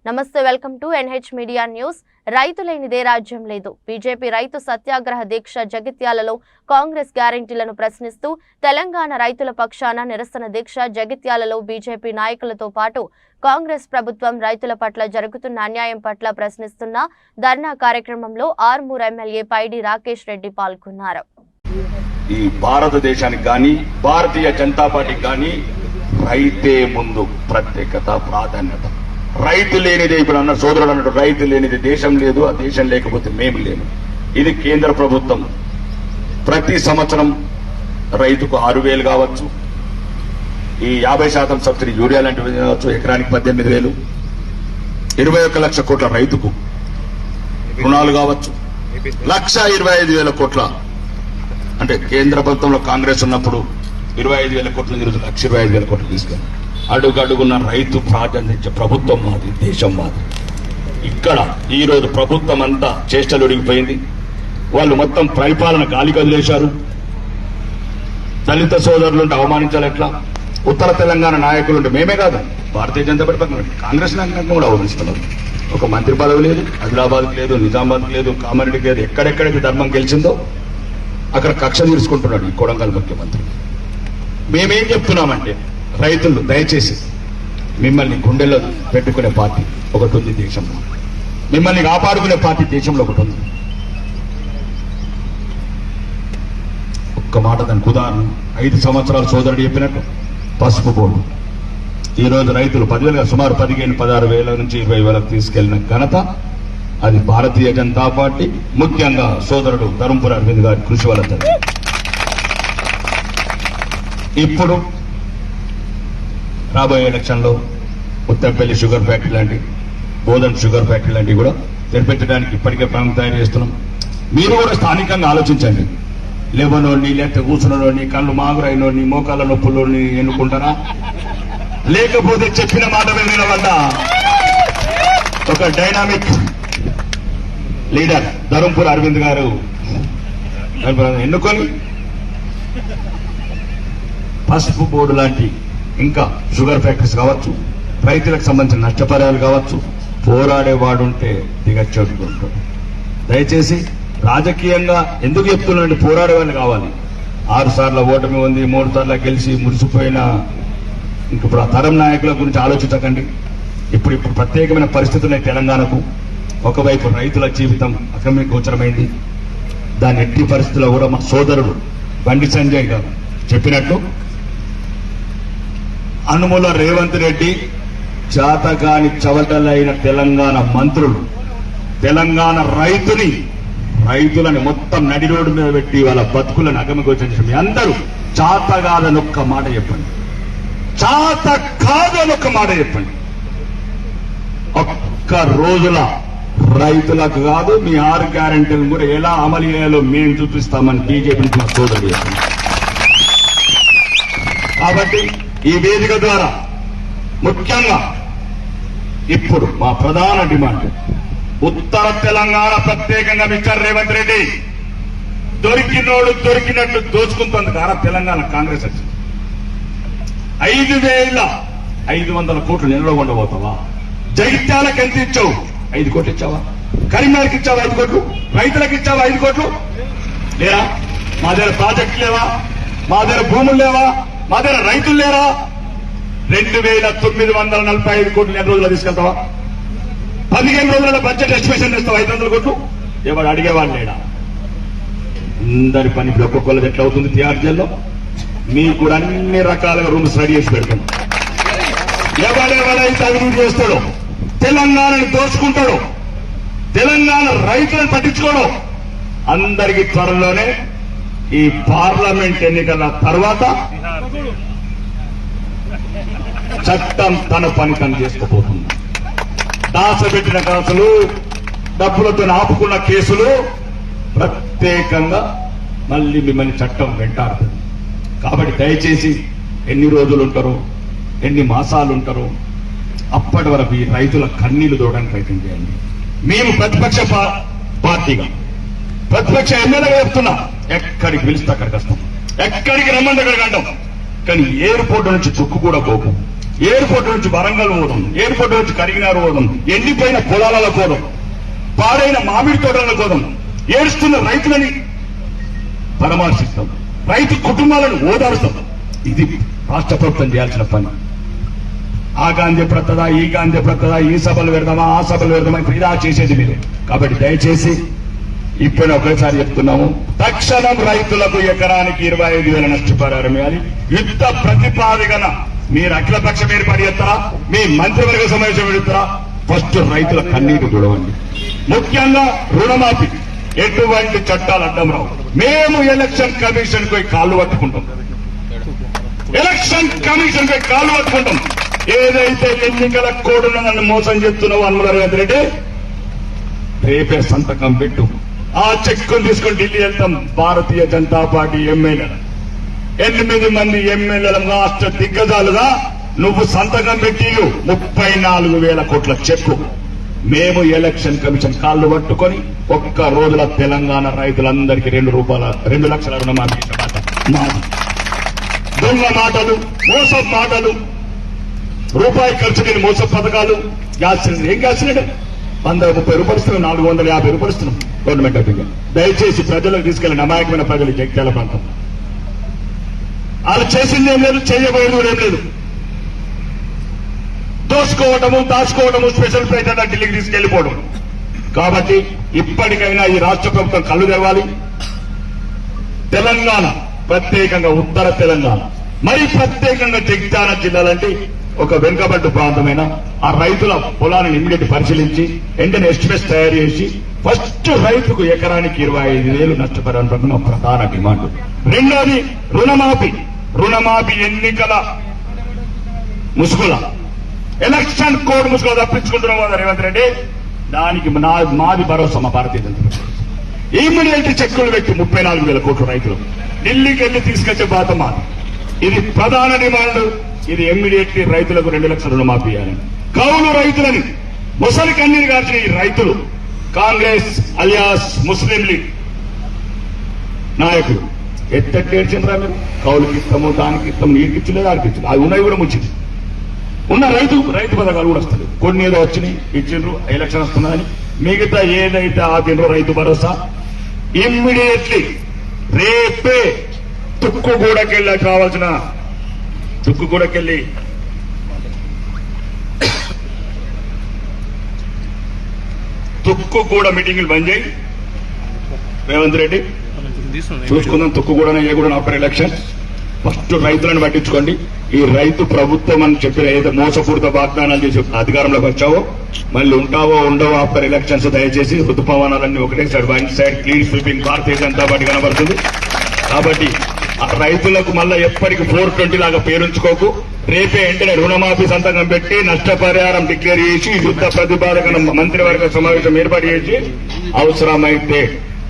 నమస్తే, welcome to NH media news. రైతు లేనిదే రాజ్యం లేదు. బీజేపీ రైతు సత్యాగ్రహ దీక్ష జగిత్యాలలో కాంగ్రెస్ గ్యారెంటీలను ప్రశ్నిస్తూ తెలంగాణ రైతుల పక్షాన నిరసన దీక్ష జగిత్యాలలో బీజేపీ నాయకులతో పాటు కాంగ్రెస్ ప్రభుత్వం రైతుల పట్ల జరుగుతున్న అన్యాయం పట్ల ప్రశ్నిస్తున్న ధర్నా కార్యక్రమంలో ఆర్మూర్ ఎమ్మెల్యే పైడి రాకేష్ రెడ్డి పాల్గొన్నారు. ఈ భారతదేశానికి గాని భారతీయ జనతా పార్టీకి గాని రైతే ముందు ప్రత్యేకత ప్రాధాన్యత. రైతు లేనిదే ఇప్పుడు అన్న సోదరుడు అన్నట్టు రైతు లేనిది దేశం లేదు, ఆ దేశం లేకపోతే మేము లేము. ఇది కేంద్ర ప్రభుత్వం ప్రతి సంవత్సరం రైతుకు 6,000 కావచ్చు, ఈ 50% సబ్సిడీ యూరియా లాంటివి కావచ్చు, ఎకరానికి 18,000, 21 లక్ష కోట్ల రైతుకు రుణాలు కావచ్చు, 1,25,000 కోట్ల అంటే కేంద్ర ప్రభుత్వంలో కాంగ్రెస్ ఉన్నప్పుడు 25,000 కోట్ల ఈరోజు 1,25,000 కోట్లు తీసుకెళ్ళి అడుగడుగున్న రైతు ప్రాధాన్యత. ప్రభుత్వం మాది, దేశం మాది. ఇక్కడ ఈ రోజు ప్రభుత్వం అంతా చేష్టలు ఉడిగిపోయింది. వాళ్ళు మొత్తం పరిపాలన గాలికి వదిలేశారు. దళిత సోదరులుంటే అవమానించాలి ఎట్లా? ఉత్తర తెలంగాణ నాయకులుంటే మేమే కాదు, భారతీయ జనతా పార్టీ కాంగ్రెస్ నాయకులను కూడా అవమానిస్తున్నారు. ఒక మంత్రి పదవి లేదు, ఆదిలాబాద్కి లేదు, నిజామాబాద్కి లేదు, కామారెడ్డికి లేదు. ఎక్కడెక్కడైతే ధర్మం గెలిచిందో అక్కడ కక్ష తీర్చుకుంటున్నాడు ఈ కొడంగల్ ముఖ్యమంత్రి. మేమేం చెప్తున్నామంటే, రైతులు దయచేసి మిమ్మల్ని గుండెల్లో పెట్టుకునే పార్టీ ఒకటి ఉంది దేశంలో, మిమ్మల్ని కాపాడుకునే పార్టీ దేశంలో ఒకటి ఉంది. ఒక్క మాట దానికి ఉదాహరణ, 5 సంవత్సరాలు సోదరుడు చెప్పినట్టు పసుపు బోర్డు ఈ రోజు రైతులు 10,000 సుమారు 15,000-16,000 నుంచి 20,000 తీసుకెళ్లిన ఘనత అది భారతీయ జనతా పార్టీ, ముఖ్యంగా సోదరుడు ధర్మపురి అరవింద్ గారి కృషి వల్ల. ఇప్పుడు రాబోయే ఎలక్షన్లో ఉత్తరపల్లి షుగర్ ఫ్యాక్టరీ లాంటి, బోధన్ షుగర్ ఫ్యాక్టరీ లాంటివి కూడా తెరిపెట్టడానికి ఇప్పటికే ప్రణాళిక తయారు చేస్తున్నాం. మీరు కూడా స్థానికంగా ఆలోచించండి. లేవనోడిని, లేకపోతే కూర్చున్నోడిని, కళ్ళు మాగురైనోడిని, మోకాళ్ళ నొప్పులోని ఎన్నుకుంటారా? లేకపోతే చెప్పిన మాట వినవద్ద ఒక డైనామిక్ లీడర్ ధర్మపురి అరవింద్ గారు ఎన్నుకొని పసుపు బోర్డు లాంటి ఇంకా షుగర్ ఫ్యాక్టరీస్ కావచ్చు, రైతులకు సంబంధించిన నష్టపరిహారాలు కావచ్చు, పోరాడేవాడుంటే దిగచ్చేట్టుకుంటాడు. దయచేసి రాజకీయంగా ఎందుకు చెప్తున్నాంటే, పోరాడేవాళ్ళు కావాలి. 6 సార్ల ఓటమి ఉంది, 3 సార్లు గెలిచి మురిసిపోయిన ఇప్పుడు ఆ తరం నాయకుల గురించి ఆలోచించకండి. ఇప్పుడు ప్రత్యేకమైన పరిస్థితులు తెలంగాణకు. ఒకవైపు రైతుల జీవితం అగమ్యగోచరమైంది. దాని ఎట్టి పరిస్థితుల్లో కూడా మా సోదరుడు బండి సంజయ్ గారు చెప్పినట్టు అనుముల రేవంత్ రెడ్డి చాతకాని చవటలైన తెలంగాణ మంత్రులు తెలంగాణ రైతులని మొత్తం నడి రోడ్డు మీద పెట్టి వాళ్ళ బతుకులను అగమగోచరించారు. మీ అందరూ చాతగాదని ఒక్క మాట చెప్పండి, చాత కాదని ఒక్క మాట చెప్పండి. ఒక్క రోజుల రైతులకు కాదు, మీ 6 గ్యారెంటీలను కూడా ఎలా అమలు చేయాలో మేము చూపిస్తామని బీజేపీ సోదరుడు చెప్పండి. కాబట్టి ఈ వేదిక ద్వారా ముఖ్యంగా ఇప్పుడు మా ప్రధాన డిమాండ్, ఉత్తర తెలంగాణ ప్రత్యేకంగా మిస్టర్ రేవంత్ రెడ్డి దొరికినోడు దొరికినట్టు దోచుకుంటుంది కారా తెలంగాణ కాంగ్రెస్ వచ్చింది. 5,500 కోట్లు నిల్వ ఉండబోతావా? జగిత్యాలకు ఎంత ఇచ్చావు? 5 కోట్లు ఇచ్చావా? కరీంనగర్కి ఇచ్చావా 5 కోట్లు? రైతులకు ఇచ్చావా 5 కోట్లు? లేరా? మా దగ్గర ప్రాజెక్టు లేవా? మా దగ్గర భూములు లేవా? మా దగ్గర రైతులు లేరా? 2,945 కోట్లు ఎన్ని రోజుల్లో తీసుకెళ్తావా? 15 రోజుల బడ్జెట్ ఎస్టిమేషన్ చేస్తావా? 500 కోట్లు ఎవరు అడిగేవాడు లేడా? అందరి పని ఇప్పుడు ఒక్కొక్కళ్ళది ఎట్లా అవుతుంది తిహార్ జైల్లో. మీకు కూడా అన్ని రకాలుగా రూమ్స్ రెడీ చేసి పెడతాం. ఎవడెవడైతే అభివృద్ధి చేస్తాడో, తెలంగాణను దోచుకుంటాడో, తెలంగాణ రైతులను పట్టించుకోవడం, అందరికీ త్వరలోనే ఈ పార్లమెంట్ ఎన్నికల తర్వాత చట్టం తన పని తను చేసుకోబోతుంది. దాచబెట్టిన కేసులు, డబ్బులతో ఆపుకున్న కేసులు ప్రత్యేకంగా మళ్ళీ మిమ్మల్ని చట్టం వెంటాడుతుంది. కాబట్టి దయచేసి ఎన్ని రోజులు ఉంటారో, ఎన్ని మాసాలు ఉంటారో, అప్పటి వరకు ఈ రైతుల కన్నీళ్లు దూడడానికి ప్రయత్నం చేయండి. మేము ప్రతిపక్ష పార్టీగా, ప్రతిపక్ష ఎమ్మెల్యేగా చెప్తున్నా, ఎక్కడికి పిలిస్తే అక్కడికి వస్తాం, ఎక్కడికి రమ్మంటే అక్కడికి అంటాం. కానీ ఎయిర్పోర్ట్ నుంచి చుక్కు కూడా పోకు. ఎయిర్పోర్ట్ నుంచి వరంగల్ పోదాం, ఎయిర్పోర్ట్ నుంచి కరీంనగర్ పోదాం, ఎండిపోయిన పొలాలలో పోదాం, పాడైన మామిడి తోటలలో పోదాం, ఏడుస్తున్న రైతులని పరామర్శిస్తాం, రైతు కుటుంబాలను ఓదారుస్తాం. ఇది రాష్ట్ర ప్రభుత్వం చేయాల్సిన పని. ఆ గాంధీ ప్రతదా, ఈ గాంధీ ప్రతదా, ఈ సభలు పెడదామా, ఆ సభలు పెడదామా, ఇప్పుడు ఇలా చేసేది మీరు. కాబట్టి దయచేసి ఇప్పుడు ఒకేసారి చెప్తున్నాము, తక్షణం రైతులకు ఎకరానికి 25,000 నష్టపరిహారం ఇవ్వాలి. యుద్ధ ప్రతిపాదన మీరు అఖిలపక్షం ఏర్పాటు చేస్తారా, మీ మంత్రివర్గ సమావేశం పెడతారా? ఫస్ట్ రైతుల కన్నీరు చూడవండి. ముఖ్యంగా రుణమాఫీ, ఎటువంటి చట్టాలు అడ్డం రావు. మేము ఎలక్షన్ కమిషన్ పోయి కాళ్ళు పట్టుకుంటాం, ఎలక్షన్ కమిషన్ పోయి కాళ్ళు పట్టుకుంటాం. ఏదైతే ఎన్నికల కోడ్ను నన్ను మోసం చేస్తున్నావు అనుమల రేవంత్ రెడ్డి, రేపే సంతకం పెట్టు. ఆ చెక్కును తీసుకొని ఢిల్లీ వెళ్తాం. భారతీయ జనతా పార్టీ ఎమ్మెల్యేలు 8 మంది ఎమ్మెల్యేల రాష్ట్ర దిగ్గజాలుగా నువ్వు సంతకం పెట్టి 34,000 కోట్ల చెక్కు మేము ఎలక్షన్ కమిషన్ కాళ్ళు పట్టుకొని ఒక్క రోజుల తెలంగాణ రైతులందరికీ 2 లక్షల రుణమాఫీ మాది. దొంగ మాటలు, మోసం మాటలు, రూపాయి ఖర్చు లేని మోస పథకాలు. గ్యాస్ సిలిండర్, ఏం గ్యాస్ సిలిండర్ 130 రూపాయలు ఇస్తున్నాం, 450 రూపాయలు ఇస్తున్నాం గవర్నమెంట్ ఆఫ్ ఇండియా. దయచేసి ప్రజలకు తీసుకెళ్లిన అమాయకమైన ప్రజలు జగిత్యాల ప్రాంతం వాళ్ళు చేసింది ఏం లేదు, చేయబోయేది ఏం లేదు. దోసుకోవటము, దాచుకోవటము, స్పెషల్ ఫ్లైట్ అన్న ఢిల్లీకి తీసుకెళ్లిపోవడం. కాబట్టి ఇప్పటికైనా ఈ రాష్ట్ర ప్రభుత్వం కళ్ళు తెరవాలి. తెలంగాణ, ప్రత్యేకంగా ఉత్తర తెలంగాణ, మరి ప్రత్యేకంగా జగిత్యాల జిల్లాలంటే ఒక వెనుకబడ్డ ప్రాంతమైన ఆ రైతుల పొలాన్ని ఇమ్మీడియట్ పరిశీలించి వెంటనే ఎస్టిమేట్స్ తయారు చేసి ఫస్ట్ రైతుకు ఎకరానికి 25,000 నష్టపరిహారం ప్రధాన డిమాండ్. రెండోది రుణమాఫీ. రుణమాఫీ ఎన్నికల ముసుగుల, ఎలక్షన్ కోడ్ ముసుగుల తప్పించుకుంటున్నాం కదా రేవంత్ రెడ్డి. దానికి మాది భరోసా మా భారతీయ జనతా పార్టీ. ఇమ్మీడియట్ చెక్కులు పెట్టి 34,000 కోట్లు రైతులు ఢిల్లీకి వెళ్లి తీసుకొచ్చే బాధ్యత మాది. ఇది ప్రధాన డిమాండ్. ఇది ఇమ్మీడియట్లీ రైతులకు 2 లక్షల రుణమాఫీ చేయాలి. కౌలు రైతులని ముసలి కన్నీరు గార్చిన ఈ రైతులు కాంగ్రెస్ అలియాస్ ముస్లిం లీగ్ నాయకులు ఎత్తేడ్చిండ్రా మీరు? కౌలుకి ఇస్తాము, దానికి ఇస్తాము, నీకు ఇచ్చలేదు, దానికి ఇచ్చలేదు. అవి ఉన్నాయి కూడా ముంచింది. ఉన్న రైతు పథకాలు కూడా వస్తుంది. కొన్ని ఏదో వచ్చినాయి, ఇచ్చిండ్రు, ఎలక్షన్ వస్తున్నదని. మిగతా ఏదైతే ఆపిండ్రో రైతు భరోసా ఇమ్మీడియట్లీ రేపే తుక్కుగూడకెళ్ళి కావాల్సిన తుక్కుగూడకెళ్ళి తుక్కుగూడ మీటింగులు బంద్ చేయి రేవంత్ రెడ్డి. చూసుకుందాం తుక్కుగూడనే కూడా ఆఫ్టర్ ఎలక్షన్. ఫస్ట్ రైతులను పట్టించుకోండి. ఈ రైతు ప్రభుత్వం అని చెప్పిన ఏదో మోసపూరిత వాగ్దానాలు చేసి అధికారంలోకి వచ్చావో మళ్ళీ ఉంటావో ఉండవో ఆఫ్టర్ ఎలక్షన్స్. దయచేసి ఋతుపవనాలన్నీ ఒకటే side, one side clean sweeping Bharatiya Janata Party కనబడుతుంది. కాబట్టి ఆ రైతులకు మళ్ళా ఎప్పటికీ 420 లాగా పేరుంచుకోకు. రేపే వెంటనే రుణమాఫీ సంతకం పెట్టి నష్టపరిహారం డిక్లేర్ చేసి యుద్ధ ప్రతిపాదన మంత్రివర్గ సమావేశం ఏర్పాటు చేసి అవసరమైతే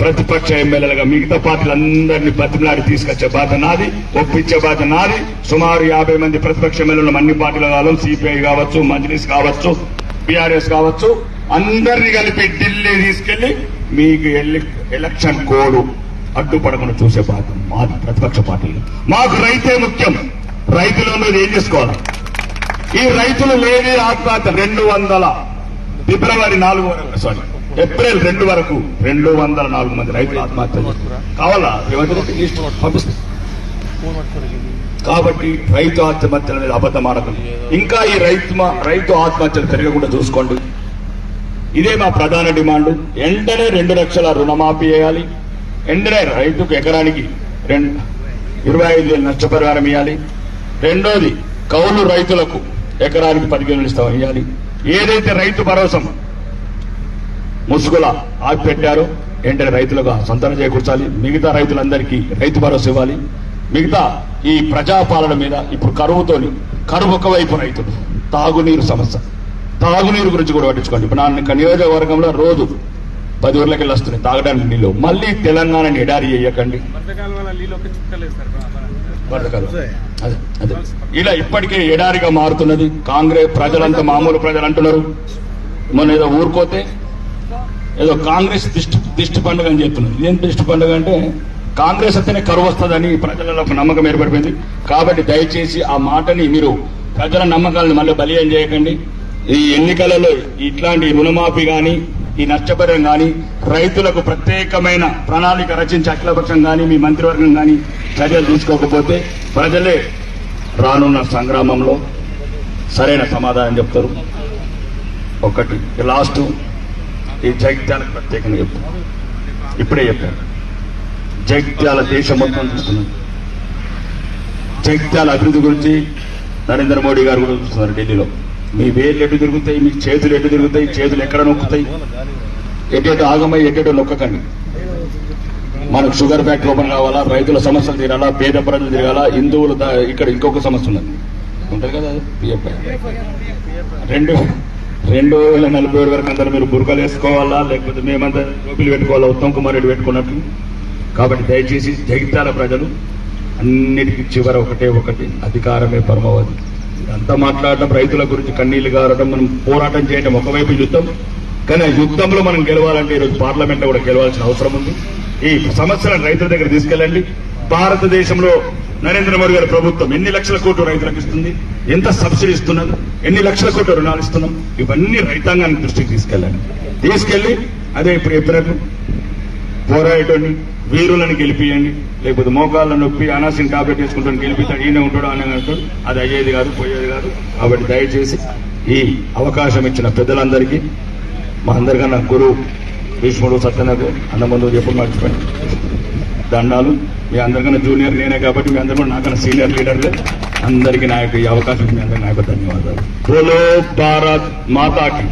ప్రతిపక్ష ఎమ్మెల్యేలుగా మిగతా పార్టీలందరినీ బతిమలాడి తీసుకొచ్చే బాధ్యత నాది, ఒప్పించే బాధ్యత నాది. సుమారు 50 మంది ప్రతిపక్ష ఎమ్మెల్యేలు అన్ని పార్టీల కాలం, సిపిఐ కావచ్చు, మజ్లిస్ కావచ్చు, బీఆర్ఎస్ కావచ్చు, అందరినీ కలిపి ఢిల్లీ తీసుకెళ్లి మీకు ఎలక్షన్ కోడ్ అడ్డుపడకుండా చూసే బాధ్యత మాది ప్రతిపక్ష పార్టీలు. మాకు రైతే ముఖ్యం. రైతుల మీద ఏం చేసుకోవాలి? ఈ రైతులు లేని ఆత్మహత్య 200 ఫిబ్రవరి 4 వరకు, సారీ ఏప్రిల్ 2 వరకు 204 మంది రైతులు ఆత్మహత్య కావాలా? పంపిస్తుంది. కాబట్టి రైతు ఆత్మహత్యల మీద అబద్ధం ఆడకండి. ఇంకా ఈ రైతు ఆత్మహత్యలు పెరగకుండా చూసుకోండి. ఇదే మా ప్రధాన డిమాండ్. వెంటనే 2 లక్షల రుణమాఫీ చేయాలి. వెంటనే రైతుకు ఎకరానికి 25,000 నష్టపరిహారం ఇవ్వాలి. రెండోది కౌలు రైతులకు ఎకరానికి 10,000 ఇస్తామని ఇవ్వాలి. ఏదైతే రైతు భరోసా ముసుగుల ఆపిపెట్టారో వెంటనే రైతులకు సంతానం చేకూర్చాలి. మిగతా రైతులందరికీ రైతు భరోసా ఇవ్వాలి. మిగతా ఈ ప్రజాపాలన మీద ఇప్పుడు కరువు ఒకవైపు రైతులు, తాగునీరు సమస్య, తాగునీరు గురించి కూడా పట్టించుకోండి. ఇప్పుడు నా నియోజకవర్గంలో రోజు 10 ఊర్లకి వెళ్ళి వస్తున్నాయి తాగడానికి నీళ్ళు. మళ్ళీ తెలంగాణని ఎడారి చేయకండి. అదే ఇలా ఇప్పటికే ఎడారిగా మారుతున్నది. కాంగ్రెస్ ప్రజలంతా మామూలు ప్రజలు అంటున్నారు. మొన్న ఏదో ఊరుకోతే ఏదో కాంగ్రెస్ దిష్టి పండుగ అని చెప్తున్నారు. ఇదేం దిష్టి పండుగ అంటే కాంగ్రెస్ అంటేనే కరువు వస్తుందని ప్రజలలో ఒక నమ్మకం ఏర్పడిపోయింది. కాబట్టి దయచేసి ఆ మాటని మీరు ప్రజల నమ్మకాలను మళ్ళీ బలియం చేయకండి. ఈ ఎన్నికలలో ఇట్లాంటి రుణమాఫీ గాని, ఈ నష్టపరిహారం గాని, రైతులకు ప్రత్యేకమైన ప్రణాళిక రచించి అఖిలపక్షం గాని, మీ మంత్రివర్గం గాని చర్యలు తీసుకోకపోతే ప్రజలే రానున్న సంగ్రామంలో సరైన సమాధానం చెప్తారు. ఒకటి లాస్ట్, ఈ జగిత్యాలకు ప్రత్యేకంగా చెప్తారు. ఇప్పుడే చెప్పారు, జగిత్యాల దేశం మొత్తం చూస్తున్నారు. జగిత్యాల అభివృద్ధి గురించి నరేంద్ర మోడీ గారు కూడా చూస్తున్నారు ఢిల్లీలో. మీ వేళ్ళు ఎటు తిరుగుతాయి, మీ చేతులు ఎటు తిరుగుతాయి, చేతులు ఎక్కడ నొక్కుతాయి, ఎటు ఆగమై ఎటు నొక్కకండి. మనకు షుగర్ ఫ్యాక్టరీ ఓపెన్ కావాలా, రైతుల సమస్యలు తీరాలా, పేద ప్రజలు తిరగాల, హిందువులు ఇక్కడ ఇంకొక సమస్య ఉన్నది ఉంటుంది కదా, పిఎఫ్ఐ 2040 వరకు అందరూ మీరు బురకలు వేసుకోవాలా, లేకపోతే మేమంతా టోపీలు పెట్టుకోవాలా, ఉత్తమ్ కుమార్ రెడ్డి పెట్టుకున్నట్టు. కాబట్టి దయచేసి జగిత్యాల ప్రజలు అన్నిటికీ చివర ఒకటి అధికారమే పరమావధి. అంతా మాట్లాడటం, రైతుల గురించి కన్నీళ్లు గారడం, మనం పోరాటం చేయడం ఒకవైపు యుద్ధం. కానీ ఆ యుద్ధంలో మనం గెలవాలంటే ఈరోజు పార్లమెంట్ లో కూడా గెలవాల్సిన అవసరం ఉంది. ఈ సమస్యలను రైతుల దగ్గర తీసుకెళ్ళండి. భారతదేశంలో నరేంద్ర మోడీ గారి ప్రభుత్వం ఎన్ని లక్షల కోట్లు రైతులకు ఇస్తుంది, ఎంత సబ్సిడీ ఇస్తున్నది, ఎన్ని లక్షల కోట్ల రుణాలు ఇస్తున్నాం, ఇవన్నీ రైతాంగాన్ని దృష్టికి తీసుకెళ్లి అదే ఇప్పుడు చెప్పినట్టు పోరాటోని వీరులను గెలిపియండి. లేకపోతే మోకాళ్ళ నొప్పి అనాసిన్ టాబ్లెట్ వేసుకుంటాను గెలిపిస్తాడు, ఈయన ఉంటాడు అనే అంటాడు, అది అయ్యేది కాదు, పోయేది కాదు. కాబట్టి దయచేసి ఈ అవకాశం ఇచ్చిన పెద్దలందరికీ, మా అందరికన్నా గురువు భీష్ముడు సత్యనకు అన్న ముందు ఎప్పుడు మర్చిపోయి దండాలు. మీ అందరికన్నా జూనియర్ నేనే కాబట్టి మీ అందరూ నాకన్నా సీనియర్ లీడర్లే. అందరికీ నా యొక్క ఈ అవకాశం మీ అందరికీ నా యొక్క ధన్యవాదాలు. బోలో భారత్ మాతాకి.